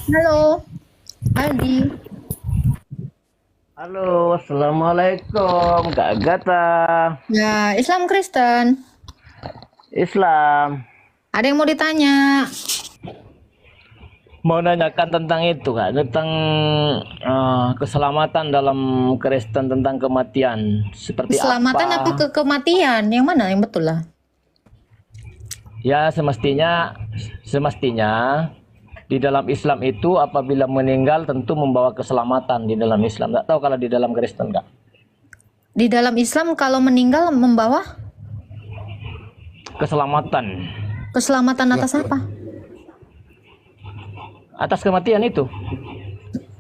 Halo, Aldi. Halo, assalamualaikum Kak Agatha. Ya, Islam Kristen. Islam. Ada yang mau ditanya? Mau nanyakan tentang itu Kak, tentang keselamatan dalam Kristen, tentang kematian. Seperti Keselamatan apa apa? kematian? Yang mana yang betul lah? Ya semestinya di dalam Islam itu apabila meninggal tentu membawa keselamatan di dalam Islam. Nggak tahu kalau di dalam Kristen Kak. Di dalam Islam kalau meninggal membawa Keselamatan keselamatan atas apa? atas kematian itu.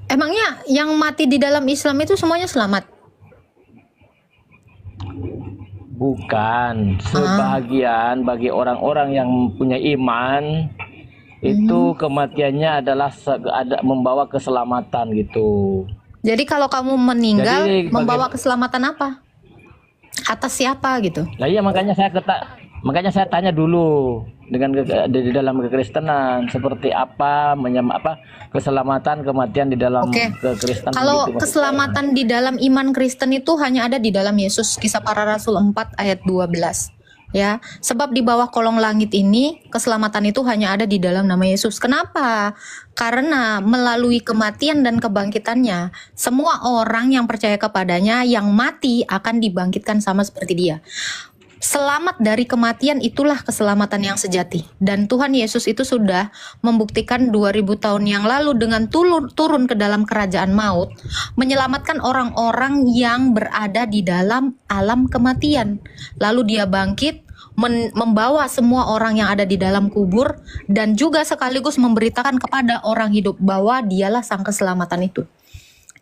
Emangnya yang mati di dalam Islam itu semuanya selamat? Bukan, Ah, sebagian bagi orang-orang yang punya iman itu mhm. kematiannya adalah ada membawa keselamatan gitu. Jadi kalau kamu meninggal Jadi bagi membawa keselamatan apa? Atas siapa gitu? Nah iya makanya saya tanya dulu dengan di dalam kekristenan seperti apa keselamatan kematian di dalam Oke. kekristenan gitu Kalau maksud saya. keselamatan di dalam iman Kristen itu hanya ada di dalam Yesus, Kisah Para Rasul 4 ayat 12. Ya, sebab di bawah kolong langit ini keselamatan itu hanya ada di dalam nama Yesus. Kenapa? Karena melalui kematian dan kebangkitannya, semua orang yang percaya kepadanya yang mati akan dibangkitkan sama seperti dia. Selamat dari kematian itulah keselamatan yang sejati. Dan Tuhan Yesus itu sudah membuktikan 2000 tahun yang lalu dengan turun ke dalam kerajaan maut, menyelamatkan orang-orang yang berada di dalam alam kematian. Lalu dia bangkit, membawa semua orang yang ada di dalam kubur, dan juga sekaligus memberitakan kepada orang hidup bahwa dialah sang keselamatan itu.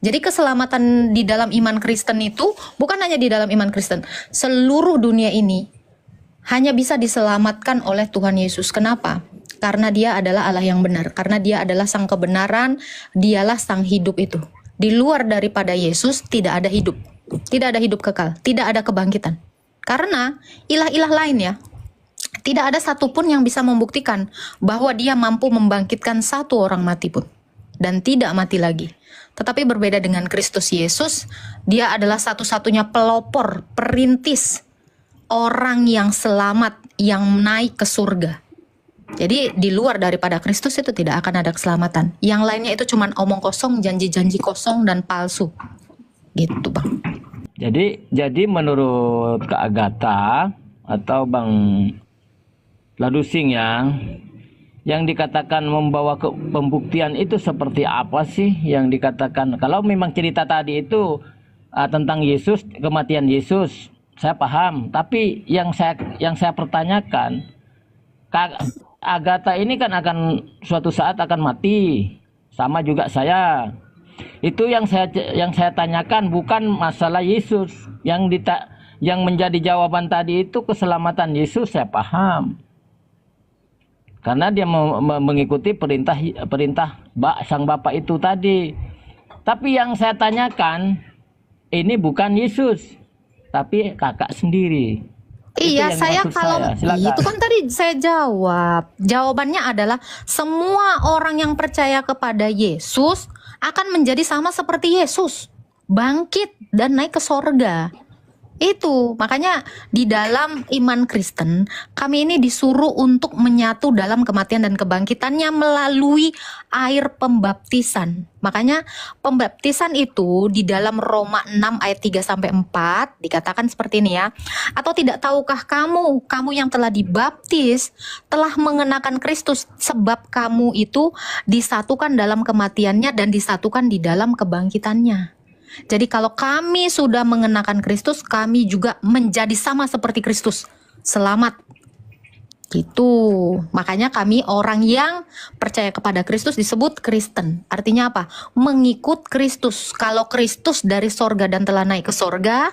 Jadi keselamatan di dalam iman Kristen itu bukan hanya di dalam iman Kristen. Seluruh dunia ini hanya bisa diselamatkan oleh Tuhan Yesus. Kenapa? Karena dia adalah Allah yang benar. Karena dia adalah sang kebenaran, dialah sang hidup itu. Di luar daripada Yesus tidak ada hidup. Tidak ada hidup kekal, tidak ada kebangkitan. Karena ilah-ilah lain ya, tidak ada satupun yang bisa membuktikan bahwa dia mampu membangkitkan satu orang mati pun. Dan tidak mati lagi. Tetapi berbeda dengan Kristus Yesus, dia adalah satu-satunya pelopor, perintis, orang yang selamat, yang naik ke surga. Jadi di luar daripada Kristus itu tidak akan ada keselamatan. Yang lainnya itu cuma omong kosong, janji-janji kosong dan palsu. Gitu Bang. Jadi menurut Kak Agatha atau Bang Ladusing ya, yang dikatakan membawa ke pembuktian itu seperti apa sih yang dikatakan? Kalau memang cerita tadi itu tentang Yesus, kematian Yesus, saya paham. Tapi yang saya pertanyakan, Kak Agatha ini kan akan suatu saat akan mati, sama juga saya. Itu yang saya tanyakan bukan masalah Yesus. Yang menjadi jawaban tadi itu keselamatan Yesus, saya paham. Karena dia mengikuti perintah perintah sang bapak itu tadi. Tapi yang saya tanyakan ini bukan Yesus, tapi kakak sendiri. Itu Iya, yang saya maksud kalau saya. itu Silakan. kan tadi saya jawab. Jawabannya adalah semua orang yang percaya kepada Yesus akan menjadi sama seperti Yesus, bangkit dan naik ke sorga. Itu makanya di dalam iman Kristen kami ini disuruh untuk menyatu dalam kematian dan kebangkitannya melalui air pembaptisan. Makanya pembaptisan itu di dalam Roma 6 ayat 3 sampai 4 dikatakan seperti ini ya. Atau tidak tahukah kamu yang telah dibaptis telah mengenakan Kristus, sebab kamu itu disatukan dalam kematiannya dan disatukan di dalam kebangkitannya. Jadi kalau kami sudah mengenakan Kristus, kami juga menjadi sama seperti Kristus. Selamat. Gitu. Makanya kami orang yang percaya kepada Kristus disebut Kristen. Artinya apa? Mengikut Kristus. Kalau Kristus dari sorga dan telah naik ke sorga,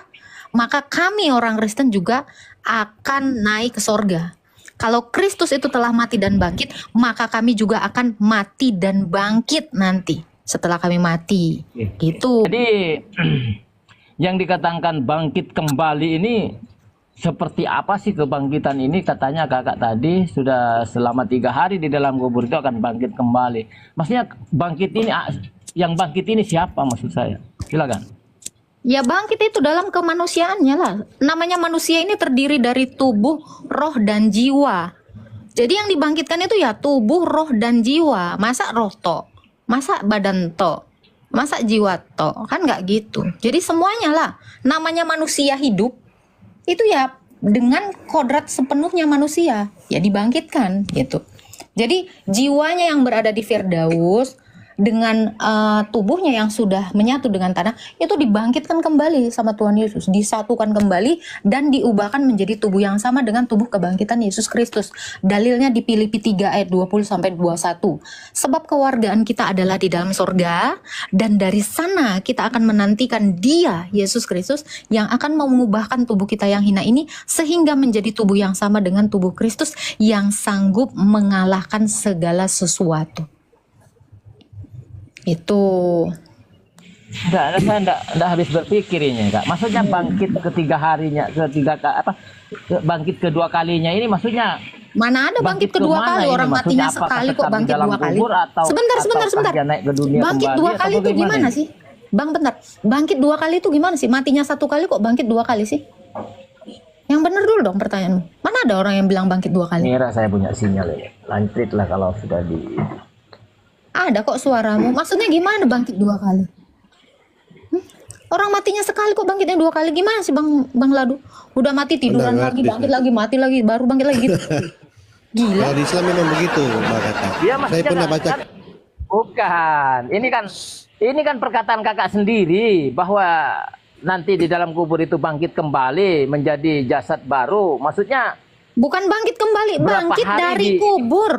maka kami orang Kristen juga akan naik ke sorga. Kalau Kristus itu telah mati dan bangkit, maka kami juga akan mati dan bangkit nanti setelah kami mati. Gitu. Jadi yang dikatakan bangkit kembali ini seperti apa sih kebangkitan ini? Katanya kakak tadi sudah selama 3 hari di dalam kubur itu akan bangkit kembali. Maksudnya bangkit ini, yang bangkit ini siapa maksud saya? Silakan. Ya bangkit itu dalam kemanusiaannya lah. Namanya manusia ini terdiri dari tubuh, roh, dan jiwa. Jadi yang dibangkitkan itu ya tubuh, roh, dan jiwa. Masa roh to? Masa badan to? Masa jiwa to? Kan nggak gitu. Jadi semuanya lah. Namanya manusia hidup itu ya dengan kodrat sepenuhnya manusia ya dibangkitkan gitu. Jadi jiwanya yang berada di Firdaus dengan tubuhnya yang sudah menyatu dengan tanah itu dibangkitkan kembali sama Tuhan Yesus, disatukan kembali dan diubahkan menjadi tubuh yang sama dengan tubuh kebangkitan Yesus Kristus. Dalilnya di Filipi 3 ayat 20 sampai 21. Sebab kewargaan kita adalah di dalam sorga dan dari sana kita akan menantikan Dia, Yesus Kristus, yang akan mengubahkan tubuh kita yang hina ini sehingga menjadi tubuh yang sama dengan tubuh Kristus yang sanggup mengalahkan segala sesuatu. Itu Saya enggak habis berpikir ini, Kak. Maksudnya bangkit bangkit kedua kalinya ini maksudnya mana ada bangkit kedua kali, orang matinya sekali kok bangkit dua kali. Sebentar. Dia naik ke dunia Bangkit kembali, dua kali atau itu gimana bagaimana sih? Bang, bentar. Bangkit dua kali itu gimana sih? Matinya 1 kali kok bangkit 2 kali sih? Yang bener dulu dong pertanyaanmu. Mana ada orang yang bilang bangkit 2 kali? Mira, saya punya sinyal ya. Lancrit lah kalau sudah di... Ada kok suaramu. Maksudnya gimana bangkit 2 kali? Orang matinya sekali kok bangkitnya 2 kali. Gimana sih Bang Ladu? Udah mati tiduran Nggak lagi, ngerti, bangkit lagi, mati lagi, baru bangkit lagi gitu. Gila. Kalau di Islam memang begitu, Mbak Kata. Iya, Saya maksudnya pernah baca. bukan. Ini kan perkataan kakak sendiri bahwa nanti di dalam kubur itu bangkit kembali menjadi jasad baru. Maksudnya Bukan bangkit kembali, Berapa bangkit hari dari di- kubur.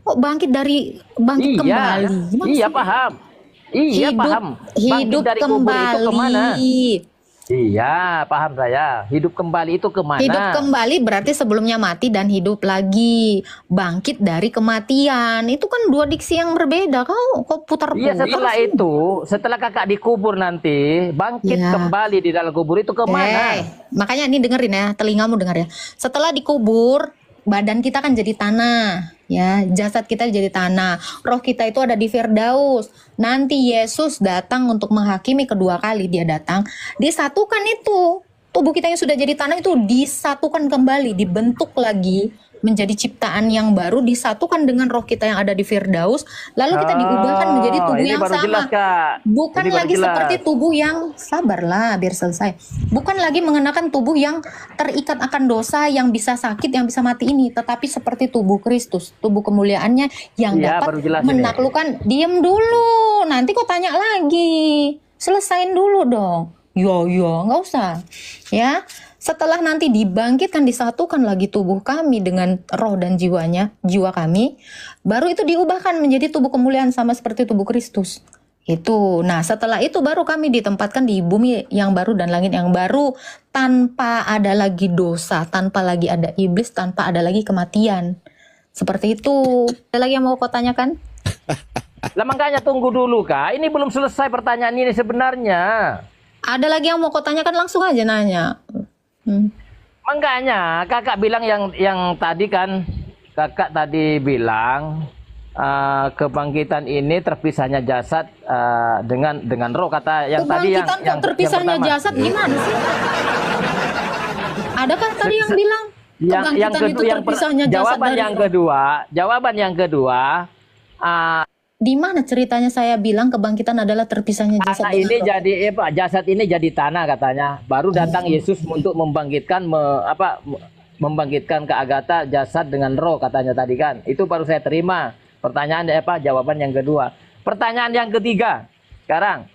Kok bangkit kembali? Gimana iya sih? paham. Iya paham. Bangkit Hidup dari kubur itu kemana? kembali. Iya, paham saya. Hidup kembali itu kemana? Hidup kembali berarti sebelumnya mati dan hidup lagi. Bangkit dari kematian. Itu kan 2 diksi yang berbeda. Kau putar-putar Iya, setelah sih? itu, setelah kakak dikubur nanti, bangkit Ya. kembali di dalam kubur itu kemana? Makanya ini dengerin ya, telingamu denger ya. Setelah dikubur, badan kita kan jadi tanah, ya, jasad kita jadi tanah, roh kita itu ada di Firdaus. Nanti Yesus datang untuk menghakimi kedua kali dia datang, disatukan itu tubuh kita yang sudah jadi tanah itu disatukan kembali, dibentuk lagi menjadi ciptaan yang baru, disatukan dengan roh kita yang ada di Firdaus, lalu kita diubahkan menjadi tubuh ini yang baru sama. jelas, Kak. Bukan Ini baru lagi jelas. seperti tubuh yang sabarlah biar selesai. Bukan lagi mengenakan tubuh yang terikat akan dosa, yang bisa sakit, yang bisa mati ini, tetapi seperti tubuh Kristus, tubuh kemuliaannya yang Iya, dapat baru jelas ini. menaklukkan. Diem dulu, nanti kok tanya lagi. Selesain dulu dong. Yo, nggak usah. Ya. Setelah nanti dibangkitkan, disatukan lagi tubuh kami dengan roh dan jiwanya, jiwa kami, baru itu diubahkan menjadi tubuh kemuliaan sama seperti tubuh Kristus. Itu. Nah, setelah itu baru kami ditempatkan di bumi yang baru dan langit yang baru, tanpa ada lagi dosa, tanpa lagi ada iblis, tanpa ada lagi kematian. Seperti itu. Ada lagi yang mau kau tanyakan? Lah makanya tunggu dulu, Kak. Ini belum selesai pertanyaan ini sebenarnya. Ada lagi yang mau kau tanyakan, langsung aja nanya. Makanya kakak bilang yang tadi kan, kakak tadi bilang kebangkitan ini terpisahnya jasad dengan roh, kata yang tadi Kebangkitan kok yang terpisahnya pertama. jasad gimana sih? Adakah tadi yang bilang yang kebangkitan itu terpisahnya jasad jawaban dari yang roh? kedua Di mana ceritanya saya bilang kebangkitan adalah terpisahnya jasad tanah dari ini roh? jadi jasad ini jadi tanah katanya, baru datang Yesus untuk membangkitkan membangkitkan ke Agatha jasad dengan roh katanya tadi kan. Itu baru saya terima pertanyaan jawaban yang kedua. Pertanyaan yang ketiga sekarang,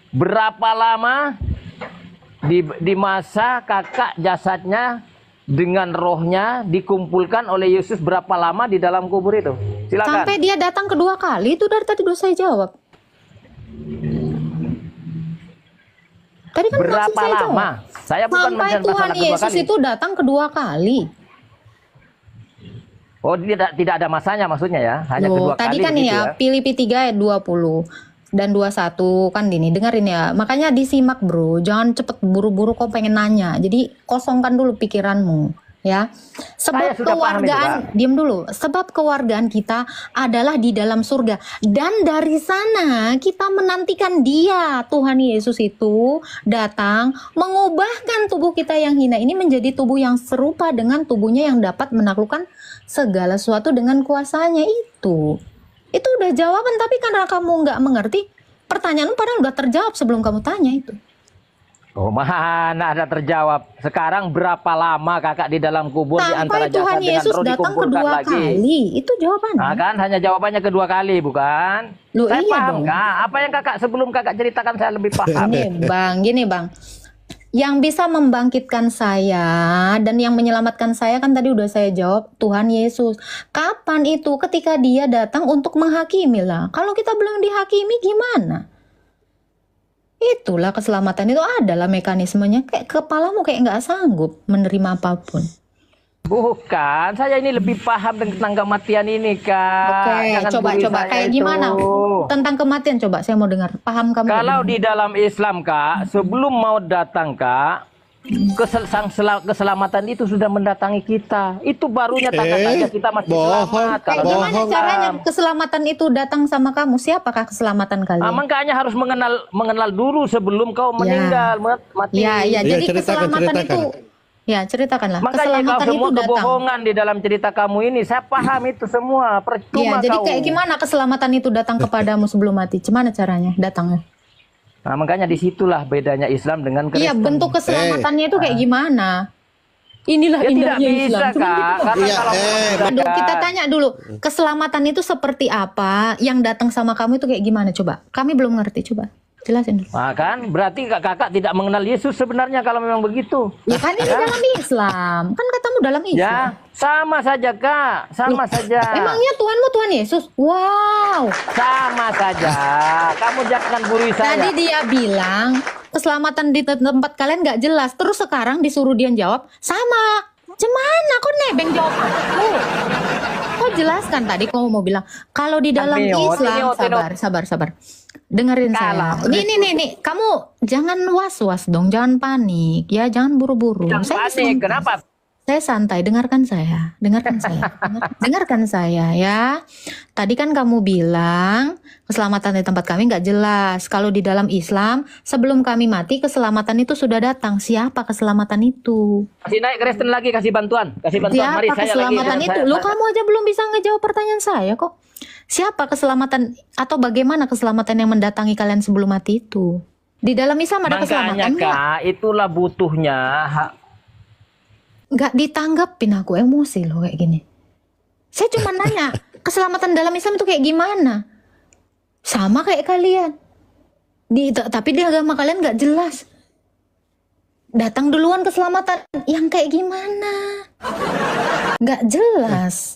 berapa lama di masa kakak jasadnya dengan rohnya dikumpulkan oleh Yesus, berapa lama di dalam kubur itu? Silakan. Sampai dia datang kedua kali, itu dari tadi udah saya jawab. Tadi kan langsung Berapa saya jawab. lama? Saya bukan Sampai menjawab Tuhan masalah kedua Yesus kali. itu datang kedua kali. Oh, tidak ada masanya maksudnya ya, hanya Loh, kedua tadi kali kan begitu ya, Filipi 3 ayat 20. dan 21 kan ini dengerin ya. Makanya disimak bro, jangan cepet buru-buru kau pengen nanya. Jadi kosongkan dulu pikiranmu ya. Saya Sebab sudah paham itu, kewargaan, diam dulu. Sebab kewargaan kita adalah di dalam surga dan dari sana kita menantikan Dia, Tuhan Yesus itu datang mengubahkan tubuh kita yang hina ini menjadi tubuh yang serupa dengan tubuhnya yang dapat menaklukkan segala sesuatu dengan kuasanya itu. Itu udah jawaban, tapi karena kamu nggak mengerti, pertanyaanmu padahal udah terjawab sebelum kamu tanya itu. Oh, mana ada terjawab. Sekarang berapa lama kakak di dalam kubur di antara Sampai Tuhan jasad dengan Yesus roh datang dikumpulkan kedua lagi? kali, itu jawabannya. Nah, kan hanya jawabannya kedua kali, bukan? Loh, Saya iya paham, dong. Kak. Apa yang kakak sebelum kakak ceritakan saya lebih paham. Gini bang, yang bisa membangkitkan saya dan yang menyelamatkan saya kan tadi udah saya jawab, Tuhan Yesus. Kapan itu? Ketika Dia datang untuk menghakimi lah. Kalau kita belum dihakimi gimana? Itulah keselamatan itu adalah mekanismenya. Kayak kepalamu kayak nggak sanggup menerima apapun. Bukan, saya ini lebih paham tentang kematian ini, Kak. Oke, Jangan coba buri coba saya kayak itu. gimana tentang kematian, coba saya mau dengar. Paham kamu? Kalau nggak? di dalam Islam, Kak, sebelum mau datang, Kak, keselamatan itu sudah mendatangi kita. Itu barunya tanda-tanda kita masih bohong. selamat. Kayak Kalau gimana dalam caranya Islam. keselamatan itu datang sama kamu? Siapakah keselamatan kalian? Makanya harus mengenal dulu sebelum kau Ya. meninggal, mati. Ya, Ya, jadi ceritakan, keselamatan ceritakan. itu, ya ceritakanlah. Makanya kau Keselamatan semua itu datang. kebohongan di dalam cerita kamu ini, saya paham itu semua. Ya, Percuma jadi kau. kayak gimana keselamatan itu datang kepadamu sebelum mati? Gimana caranya datangnya? Nah, makanya disitulah bedanya Islam dengan Kristen. Iya, bentuk keselamatannya itu kayak gimana? Inilah Ya tidak indahnya bisa, Islam. Cuman Kak. gitu. Karena Iya, kalau Aduh, kita tanya dulu, keselamatan itu seperti apa? Yang datang sama kamu itu kayak gimana? Coba, kami belum ngerti. Coba, jelasin dulu. Nah, kan berarti kakak tidak mengenal Yesus sebenarnya kalau memang begitu. Ya kan ini dalam Islam. Kan katamu dalam Islam. Ya, sama saja, Kak. Sama saja. Emangnya Tuhanmu Tuhan Yesus? Wow. Sama saja. Kamu jangan buri saya. Tadi dia bilang keselamatan di tempat kalian nggak jelas. Terus sekarang disuruh dia jawab sama. Cemana? Kok nebeng jawabanku? Kau jelaskan tadi kamu mau bilang kalau di dalam Tino, Islam. Sabar. Dengerin Kalah. saya. Nih. Kamu jangan was-was dong. Jangan panik. Ya, jangan buru-buru. Jangan Saya panik. santai. Kenapa? Saya santai, dengarkan saya. Dengarkan saya ya. Tadi kan kamu bilang keselamatan di tempat kami nggak jelas. Kalau di dalam Islam, sebelum kami mati keselamatan itu sudah datang. Siapa keselamatan itu? Kasih naik Kristen lagi, kasih bantuan. Kasih bantuan. Siapa Mari saya keselamatan lagi. itu? Lo kamu aja belum bisa ngejawab pertanyaan saya kok. Siapa keselamatan atau bagaimana keselamatan yang mendatangi kalian sebelum mati itu? Di dalam Islam ada Makanya, keselamatan nggak? Kak, itulah butuhnya Nggak ditanggapin, aku emosi loh kayak gini. Saya cuma nanya, keselamatan dalam Islam itu kayak gimana? Sama kayak kalian. Tapi di agama kalian nggak jelas. Datang duluan keselamatan yang kayak gimana? Nggak jelas.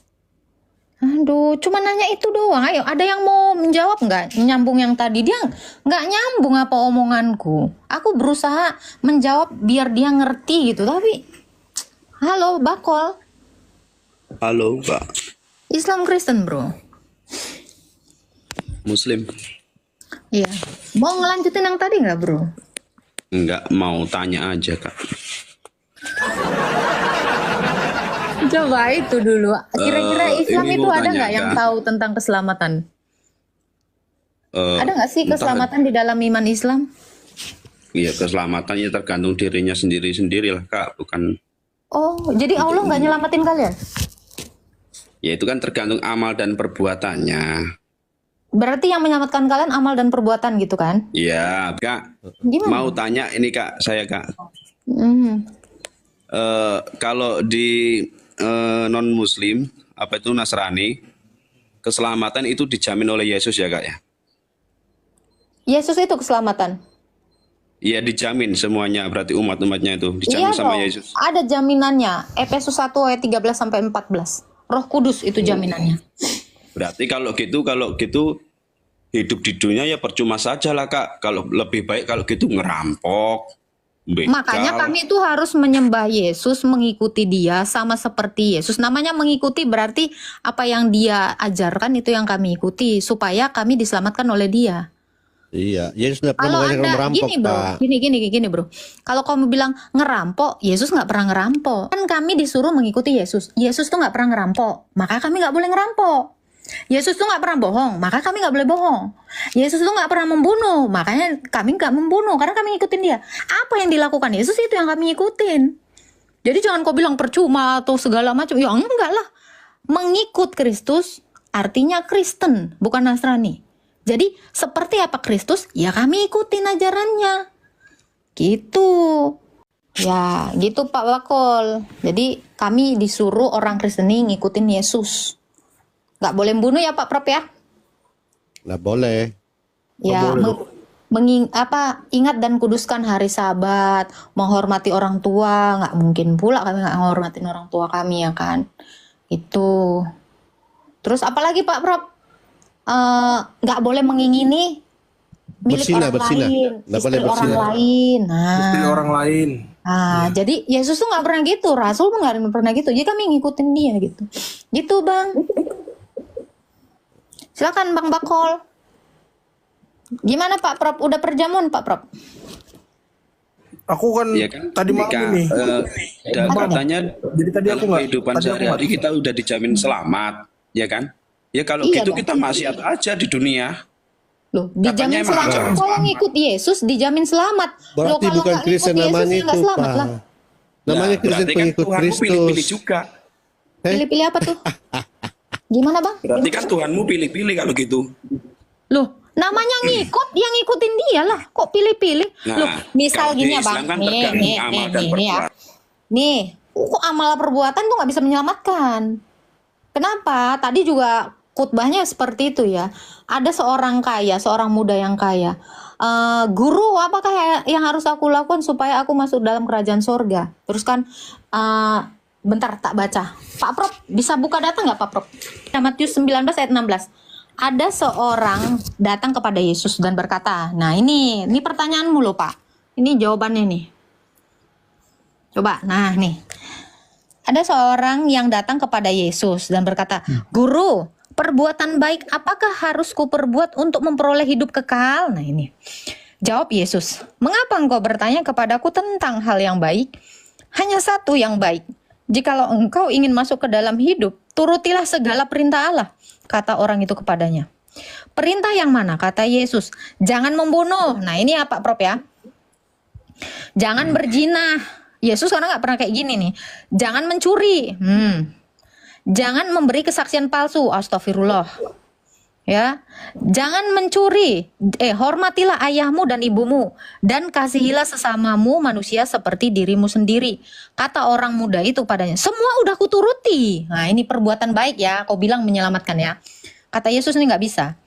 Aduh, cuma nanya itu doang. Ayo, ada yang mau menjawab nggak? Nyambung yang tadi. Dia nggak nyambung apa omonganku. Aku berusaha menjawab biar dia ngerti gitu, tapi... Halo, Bakol. Halo, Pak. Islam Kristen, bro. Muslim. Iya. Mau ngelanjutin yang tadi nggak, bro? Enggak, mau tanya aja, Kak. Coba itu dulu. Kira-kira Islam ini itu mau ada tanya, nggak yang Kak. tahu tentang keselamatan? Eh, Ada nggak sih entah- keselamatan di dalam iman Islam? Iya, keselamatannya tergantung dirinya sendiri-sendiri lah, Kak. Bukan, Oh, jadi Allah nggak nyelamatin kalian? ya itu kan tergantung amal dan perbuatannya. Berarti yang menyelamatkan kalian amal dan perbuatan gitu kan? Ya, Kak. Gimana? Mau tanya ini, Kak, saya, Kak. Hmm. Kalau di non-Muslim, apa itu Nasrani, keselamatan itu dijamin oleh Yesus ya, Kak ya? Yesus itu keselamatan. Iya, dijamin semuanya, berarti umat-umatnya itu Iya dijamin sama dong. Yesus. Ada jaminannya. Efesus 1 ayat 13 sampai 14. Roh Kudus itu jaminannya. Berarti kalau gitu hidup di dunia ya percuma saja lah, Kak. Kalau lebih baik kalau gitu ngerampok, begal. Makanya kami itu harus menyembah Yesus, mengikuti dia sama seperti Yesus. Namanya mengikuti berarti apa yang dia ajarkan itu yang kami ikuti supaya kami diselamatkan oleh dia. Iya, Yesus tidak pernah Kalau mengajarkan Anda merampok, gini bro, Pak. gini bro. Kalau kamu bilang ngerampok, Yesus nggak pernah ngerampok. Kan kami disuruh mengikuti Yesus. Yesus tuh nggak pernah ngerampok, maka kami nggak boleh ngerampok. Yesus tuh nggak pernah bohong, maka kami nggak boleh bohong. Yesus tuh nggak pernah membunuh, makanya kami nggak membunuh karena kami ngikutin dia. Apa yang dilakukan Yesus itu yang kami ikutin. Jadi jangan kau bilang percuma atau segala macam. Ya enggak lah. Mengikut Kristus artinya Kristen, bukan Nasrani. Jadi seperti apa Kristus, ya kami ikutin ajarannya. Gitu. Ya, gitu Pak Bakol. Jadi kami disuruh orang Kristen ini ngikutin Yesus. Nggak boleh bunuh ya Pak Prop ya? Nggak boleh. Ya, ingat dan kuduskan hari Sabat, menghormati orang tua. Nggak mungkin pula kami nggak menghormatin orang tua kami ya kan? Itu. Terus apalagi Pak Prop? Nggak boleh mengingini milik Berzina, orang berzina. lain, Nggak istri boleh orang berzina. lain. Istri orang lain. Jadi Yesus tuh nggak pernah gitu, Rasul pun nggak pernah gitu. Jadi kami ngikutin dia gitu. Gitu Bang. Silakan Bang Bakol. Gimana Pak Prop? Udah perjamuan Pak Prop? Aku kan, Iya kan? tadi malam Nikah, ini. katanya Jadi tadi aku dalam nggak. kehidupan Tadi aku sehari-hari nggak. kita udah dijamin selamat, ya kan? Ya kalau Iya gitu dong. kita maksiat aja di dunia. Loh, dijamin Katanya emang selamat. ajaran Kalau ngikut Yesus dijamin selamat. Loh, Berarti kalau bukan nggak Kristen ngikut Yesus namanya ya nggak itu, selamat Pak. lah. Namanya Kristen berarti kan pengikut Tuhanmu pilih-pilih Kristus. juga. Pilih-pilih apa tuh? Gimana Bang? Berarti kan Tuhanmu pilih-pilih kalau gitu. Loh, namanya ngikut, yang ngikutin dia lah. Kok pilih-pilih? Nah, Loh, misal kalau di gini ya Islam Bang. kan Nih tergantung amal dan ya. perbuatan. Nih, kok amal perbuatan tuh nggak bisa menyelamatkan. Kenapa? Tadi juga khutbahnya seperti itu ya. Ada seorang kaya, seorang muda yang kaya. Guru, apakah yang harus aku lakukan supaya aku masuk dalam kerajaan sorga? Terus kan, bentar tak baca. Pak Prop, bisa buka data nggak Pak Prop? Matius 19 ayat 16. Ada seorang datang kepada Yesus dan berkata, nah ini pertanyaanmu loh Pak. Ini jawabannya nih. Coba, nah nih. Ada seorang yang datang kepada Yesus dan berkata, Guru, perbuatan baik apakah harus kuperbuat untuk memperoleh hidup kekal? Nah ini. Jawab Yesus, mengapa engkau bertanya kepadaku tentang hal yang baik? Hanya satu yang baik. Jikalau engkau ingin masuk ke dalam hidup, turutilah segala perintah Allah. Kata orang itu kepadanya. Perintah yang mana? Kata Yesus, jangan membunuh. Nah ini apa Prop ya? Jangan berzina. Yesus karena nggak pernah kayak gini nih. Jangan mencuri. Jangan memberi kesaksian palsu. Astagfirullah. Ya, jangan mencuri. Hormatilah ayahmu dan ibumu dan kasihilah sesamamu manusia seperti dirimu sendiri. Kata orang muda itu padanya, semua udah kuturuti. Nah, ini perbuatan baik ya. Kau bilang menyelamatkan ya. Kata Yesus ini nggak bisa.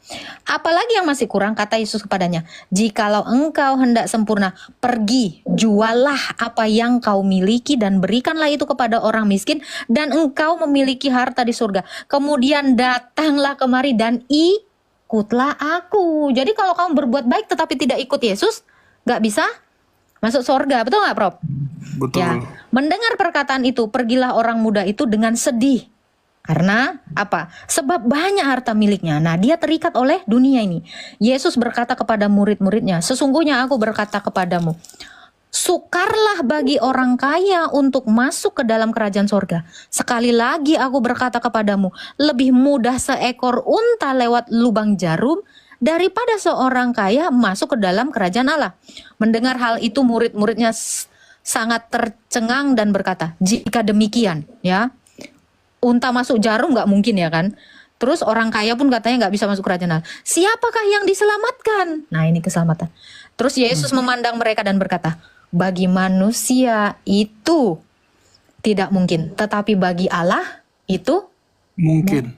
Apalagi yang masih kurang, kata Yesus kepadanya, jikalau engkau hendak sempurna, pergi, jualah apa yang kau miliki dan berikanlah itu kepada orang miskin, dan engkau memiliki harta di surga. Kemudian datanglah kemari dan ikutlah aku. Jadi kalau kamu berbuat baik tetapi tidak ikut Yesus, nggak bisa masuk surga. Betul nggak, Prof? Betul. Ya. Mendengar perkataan itu, pergilah orang muda itu dengan sedih. Karena apa? Sebab banyak harta miliknya. Nah, dia terikat oleh dunia ini. Yesus berkata kepada murid-muridnya, sesungguhnya aku berkata kepadamu, sukarlah bagi orang kaya untuk masuk ke dalam kerajaan sorga. Sekali lagi aku berkata kepadamu, lebih mudah seekor unta lewat lubang jarum daripada seorang kaya masuk ke dalam kerajaan Allah. Mendengar hal itu, murid-muridnya sangat tercengang dan berkata, jika demikian, ya, unta masuk jarum nggak mungkin ya kan. Terus orang kaya pun katanya nggak bisa masuk kerajaan Allah. Siapakah yang diselamatkan? Nah ini keselamatan. Terus Yesus memandang mereka dan berkata, bagi manusia itu tidak mungkin, tetapi bagi Allah itu Mungkin.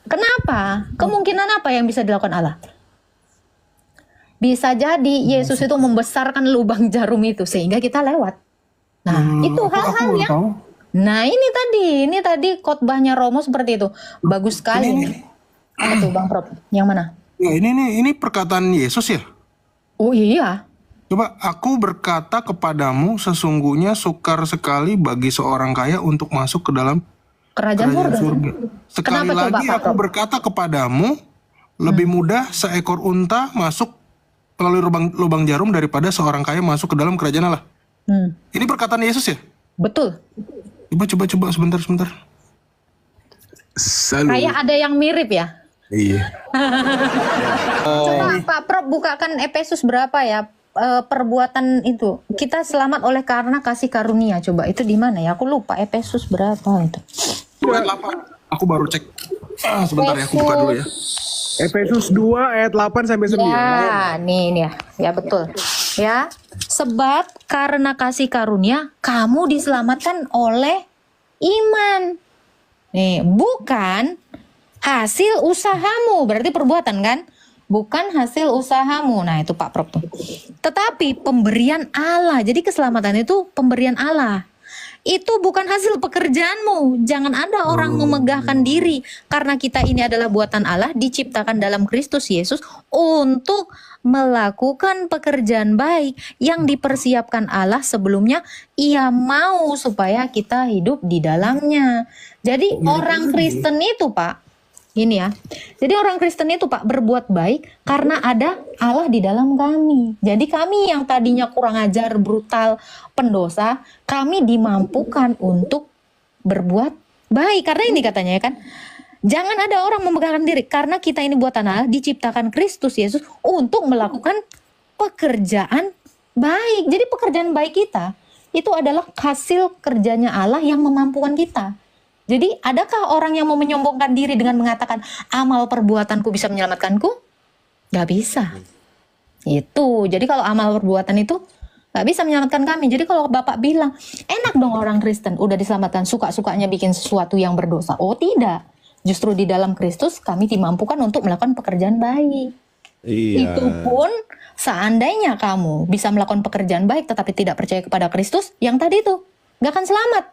Kenapa? Kemungkinan apa yang bisa dilakukan Allah? Bisa jadi Yesus itu membesarkan lubang jarum itu sehingga kita lewat. Nah itu hal-hal belum yang tahu. Nah ini tadi khotbahnya Romo seperti itu. Bagus sekali. Apa tuh Bang Prof? Yang mana? Ya, ini perkataan Yesus ya. Oh iya. Coba, aku berkata kepadamu, sesungguhnya sukar sekali bagi seorang kaya untuk masuk ke dalam Kerajaan kerajaan surga. surga. Sekali Kenapa coba, lagi Pak aku Prof? berkata kepadamu, lebih mudah seekor unta masuk melalui lubang jarum daripada seorang kaya masuk ke dalam kerajaan Allah. Ini perkataan Yesus ya? Betul. Coba sebentar. Kayak ada yang mirip ya. Iya. Coba Pak Prof bukakan Efesus berapa ya? Perbuatan itu kita selamat oleh karena kasih karunia. Coba itu di mana ya? Aku lupa Efesus berapa itu. Ayat 8. Aku baru cek. Sebentar ya, aku buka dulu ya. Efesus 2 ayat 8 sampai 9. Ya, nih ya. Ya betul. Ya. Sebab karena kasih karunia kamu diselamatkan oleh iman. Nih, bukan hasil usahamu, berarti perbuatan kan? Bukan hasil usahamu. Nah, itu Pak Prof tuh. Tetapi pemberian Allah. Jadi keselamatan itu pemberian Allah. Itu bukan hasil pekerjaanmu. Jangan ada orang memegahkan diri. Karena kita ini adalah buatan Allah, diciptakan dalam Kristus Yesus untuk melakukan pekerjaan baik yang dipersiapkan Allah sebelumnya. Ia mau supaya kita hidup di dalamnya. Jadi orang Kristen itu Pak, ini ya. Jadi orang Kristen itu Pak berbuat baik karena ada Allah di dalam kami. Jadi kami yang tadinya kurang ajar, brutal, pendosa, kami dimampukan untuk berbuat baik. Karena ini katanya ya kan. Jangan ada orang memegahkan diri karena kita ini buatan Allah, diciptakan Kristus Yesus untuk melakukan pekerjaan baik. Jadi pekerjaan baik kita itu adalah hasil kerjanya Allah yang memampukan kita. Jadi adakah orang yang mau menyombongkan diri dengan mengatakan amal perbuatanku bisa menyelamatkanku? Gak bisa. Itu. Jadi kalau amal perbuatan itu gak bisa menyelamatkan kami. Jadi kalau Bapak bilang, enak dong orang Kristen udah diselamatkan, suka-sukanya bikin sesuatu yang berdosa. Oh tidak. Justru di dalam Kristus kami dimampukan untuk melakukan pekerjaan baik. Iya. Itu pun seandainya kamu bisa melakukan pekerjaan baik tetapi tidak percaya kepada Kristus, yang tadi itu gak akan selamat.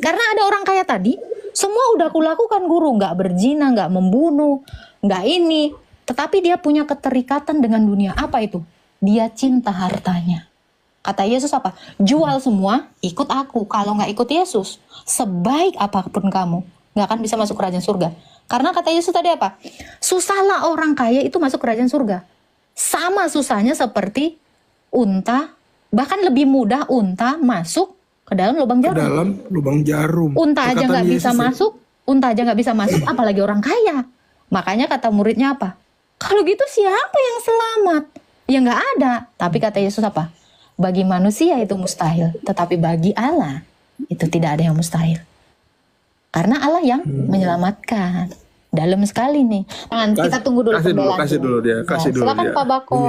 Karena ada orang kaya tadi, semua udah aku lakukan guru, nggak berzina, nggak membunuh, nggak ini. Tetapi dia punya keterikatan dengan dunia. Apa itu? Dia cinta hartanya. Kata Yesus apa? Jual semua, ikut aku. Kalau nggak ikut Yesus, sebaik apapun kamu, nggak akan bisa masuk kerajaan surga. Karena kata Yesus tadi apa? Susahlah orang kaya itu masuk kerajaan surga. Sama susahnya seperti unta, bahkan lebih mudah unta masuk ke dalam lubang jarum. Ke dalam lubang jarum. Unta aja Perkataan nggak bisa Yesus ya. masuk, unta aja nggak bisa masuk, apalagi orang kaya. Makanya kata muridnya apa? Kalau gitu siapa yang selamat? Ya nggak ada. Tapi kata Yesus apa? Bagi manusia itu mustahil, tetapi bagi Allah itu tidak ada yang mustahil. Karena Allah yang menyelamatkan. Dalam sekali nih. Kita tunggu dulu pembelaan. kasih dulu dia, kasih dulu silakan dia. Pak Bakol.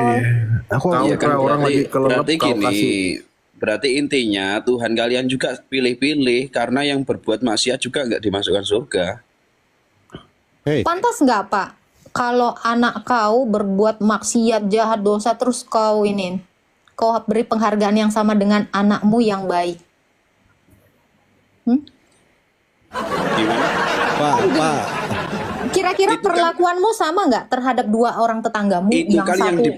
Aku Iya kan, orang lagi kelelep berarti kau gini, kasih. berarti intinya Tuhan kalian juga pilih-pilih karena yang berbuat maksiat juga nggak dimasukkan surga. Hei, Pantas nggak Pak? Kalau anak kau berbuat maksiat, jahat, dosa, terus kau beri penghargaan yang sama dengan anakmu yang baik. Gimana? Pak. Kira-kira Itu kan- perlakuanmu sama nggak terhadap dua orang tetanggamu Itu yang kan yang satu?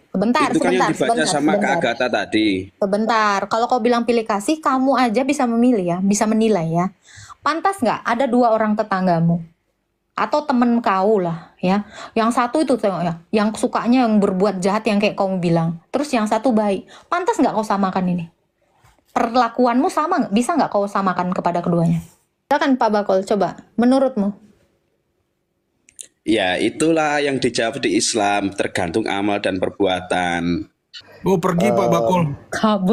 Sebentar, itu kan yang dibaca sama Kak Agatha tadi. Sebentar, kalau kau bilang pilih kasih, kamu aja bisa memilih ya, bisa menilai ya. Pantas nggak ada dua orang tetanggamu atau temen kau lah ya, yang satu itu tengok ya, yang sukanya yang berbuat jahat yang kayak kamu bilang, terus yang satu baik. Pantas nggak kau samakan ini? Perlakuanmu sama nggak? Bisa nggak kau samakan kepada keduanya? Silakan Pak Bakol, coba menurutmu. Ya, itulah yang dijawab di Islam, tergantung amal dan perbuatan. Oh pergi Pak Bakul. Kabur.